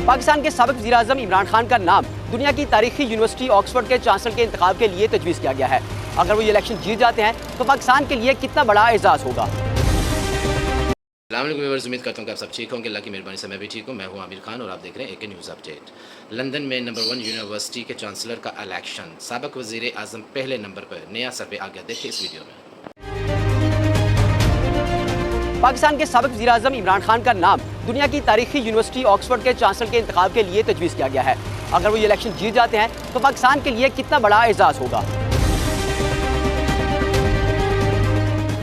पाकिस्तान के साबिक वज़ीर-ए-आज़म इमरान खान का नाम दुनिया की तारीखी यूनिवर्सिटी ऑक्सफोर्ड के चांसलर के इंतखाब के लिए तजवीज़ किया गया है। अगर वो ये इलेक्शन जीत जाते हैं तो पाकिस्तान के लिए कितना बड़ा एजाज़ होगा। व्यूअर्स, उम्मीद करता हूँ कि आप सब ठीक होंगे। अल्लाह की मेहरबानी से मैं भी ठीक हूँ। मैं हूँ आमिर खान और आप देख रहे हैं AK न्यूज़ अपडेट। लंदन में नंबर 1 यूनिवर्सिटी के चांसलर का इलेक्शन, साबिक वज़ीर आज़म पहले नंबर पर, नया सर पे आ गया। देखिए इस वीडियो में। पाकिस्तान के साबिक वज़ीर-ए-आज़म इमरान खान का नाम दुनिया की तारीखी यूनिवर्सिटी ऑक्सफोर्ड के चांसलर के इंतखाब के लिए तजवीज़ किया गया है। अगर वो ये इलेक्शन जीत जाते हैं तो पाकिस्तान के लिए कितना बड़ा एजाज़ होगा।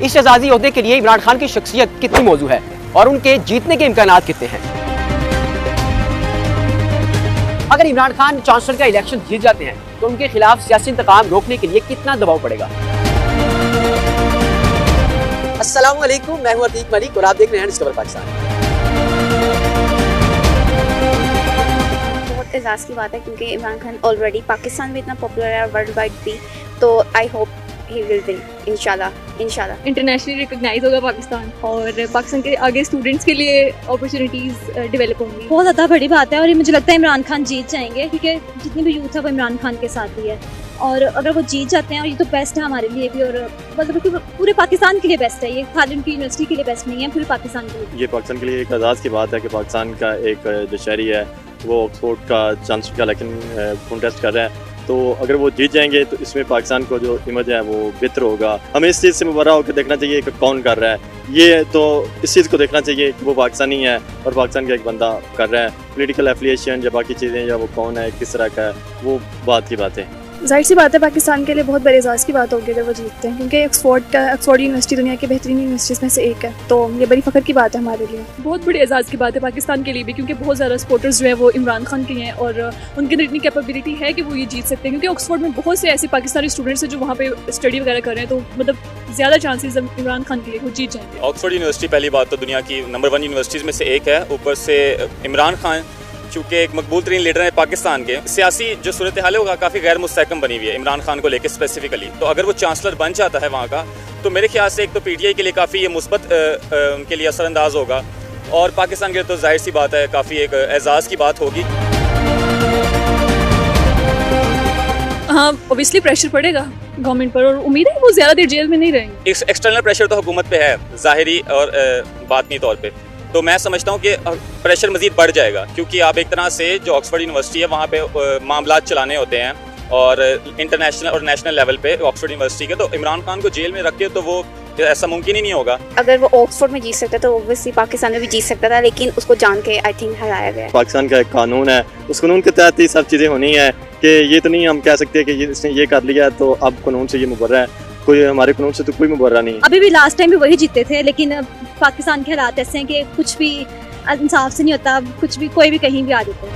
इस एजाज़ी ओहदे के लिए इमरान खान की शख्सियत कितनी मौजू है और उनके जीतने के इम्कानात कितने हैं। अगर इमरान खान चांसलर का इलेक्शन जीत जाते हैं तो उनके खिलाफ सियासी इंतकाम रोकने के लिए कितना दबाव पड़ेगा। अस्सलाम वालेकुम, मैं हूं अतीक मलिक और आप देख रहे हैं डिस्कवर पाकिस्तान। बहुत एजाज़ की बात है क्योंकि इमरान खान ऑलरेडी पाकिस्तान में इतना पॉपुलर है, वर्ल्ड वाइड भी, तो I hope he will win इंशाल्लाह। इंटरनेशनली रिकॉग्नाइज होगा पाकिस्तान और पाकिस्तान के आगे स्टूडेंट्स के लिए अपॉर्चुनिटीज़ डेवलप होंगी। बहुत ज़्यादा बड़ी बात है और ये मुझे लगता है इमरान खान जीत जाएंगे क्योंकि जितनी भी यूथ है वो इमरान खान के साथ ही है और अगर वो जीत जाते हैं और ये तो बेस्ट है हमारे लिए भी और मतलब कि पूरे पाकिस्तान के लिए बेस्ट है। ये खाली उनकी यूनिवर्सिटी के लिए बेस्ट नहीं है, पूरे पाकिस्तान के लिए। ये पाकिस्तान के लिए एक एजाज़ की बात है कि पाकिस्तान का एक जो शहरी है वो ऑक्सफोर्ड का चांसलर का इलेक्शन कॉन्टेस्ट कर रहे हैं, तो अगर वो जीत जाएंगे तो इसमें पाकिस्तान को जो इमेज है वो बेहतर होगा। हमें इस चीज़ से मुबर्रा होकर देखना चाहिए कि कौन कर रहा है, ये तो इस चीज़ को देखना चाहिए कि वो पाकिस्तानी है और पाकिस्तान का एक बंदा कर रहा है। पॉलिटिकल एफिलिएशन या बाकी चीज़ें या वो कौन है, किस तरह का है, वो बात की बात है। जाहिर सी बात है पाकिस्तान के लिए बहुत बड़े एजाज़ की बात होगी अगर वो जीतते हैं, क्योंकि ऑक्सफोर्ड यूनिवर्सिटी दुनिया की बेहतरीन यूनिवर्सिटीज़ में से एक है, तो ये बड़ी फ़ख्र की बात है हमारे लिए। बहुत बड़ी एजाज़ की बात है पाकिस्तान के लिए भी क्योंकि बहुत ज़्यादा सपोर्टर्स जो है वो इमरान खान के हैं और उनके अंदर इतनी कैपेबिलिटी है कि वो ये जीत सकते हैं क्योंकि ऑक्सफोर्ड में बहुत से ऐसे पाकिस्तानी स्टूडेंट्स हैं जो वहाँ पे स्टडी वगैरह कर रहे हैं, तो मतलब ज़्यादा चांसेस इमरान खान के लिए वो जीत जाएंगे। ऑक्सफोर्ड यूनिवर्सिटी पहली बात तो दुनिया की नंबर 1 यूनिवर्सिटीज़ में से एक है, ऊपर से इमरान खान चूँकि एक मकबूल तरीन लीडर है पाकिस्तान के, सियासी जो सूरत हाल है काफ़ी गैर मुस्तहकम बनी हुई है इमरान खान को लेकर स्पेसिफिकली। तो अगर वो चांसलर बन जाता है वहाँ का तो मेरे ख्याल से एक तो PTI के लिए काफ़ी ये मुस्बत उनके लिए असरअंदाज होगा और पाकिस्तान के लिए तो जाहिर सी बात है काफ़ी एक एजाज़ की बात होगी। हाँ, ऑब्वियसली प्रेशर पड़ेगा गवर्नमेंट पर और उम्मीद है वो ज़्यादा देर जेल में नहीं रहेंगे। एक्सटर्नल प्रेशर तो हुकूमत पे है ज़ाहिरी और बातनी तौर पे, तो मैं समझता हूँ कि प्रेशर मज़ीद बढ़ जाएगा क्योंकि आप एक तरह से जो ऑक्सफोर्ड यूनिवर्सिटी है वहाँ पे मामलात चलाने होते हैं और इंटरनेशनल और नेशनल लेवल पे ऑक्सफोर्ड यूनिवर्सिटी के, तो इमरान खान को जेल में रख के तो वो ऐसा मुमकिन ही नहीं होगा। अगर वो ऑक्सफोर्ड में जीत सकता तो ऑब्वियसली पाकिस्तान में भी जीत सकता था, लेकिन उसको जान के आई थिंक हराया गया। पाकिस्तान का एक कानून है, उस कानून के तहत ही सब चीज़ें होनी है कि ये तो नहीं हम कह सकते कि इसने ये कर लिया तो अब कानून से ये मुबर्रा है, कोई हमारे कानून से तो कोई मुबर्रा नहीं। अभी भी लास्ट टाइम भी वही जीते थे, लेकिन पाकिस्तान के हालात ऐसे हैं कि कुछ भी इंसाफ से नहीं होता, कुछ भी कोई भी कहीं भी आ जाता है।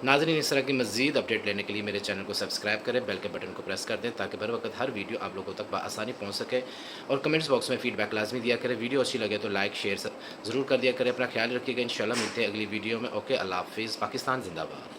नाज़रीन, इस तरह की मज़ीद अपडेट लेने के लिए मेरे चैनल को सब्सक्राइब करें, बेल के बटन को प्रेस कर दें ताकि बर वक्त हर वीडियो आप लोगों तक आसानी पहुंच सके और कमेंट्स बॉक्स में फीडबैक लाजमी दिया करें। वीडियो अच्छी लगे तो लाइक शेयर ज़रूर कर दिया करें। अपना ख्याल रखिएगा। इंशाल्लाह मिलते हैं अगली वीडियो में। ओके, अल्लाह हाफिज़। पाकिस्तान जिंदाबाद।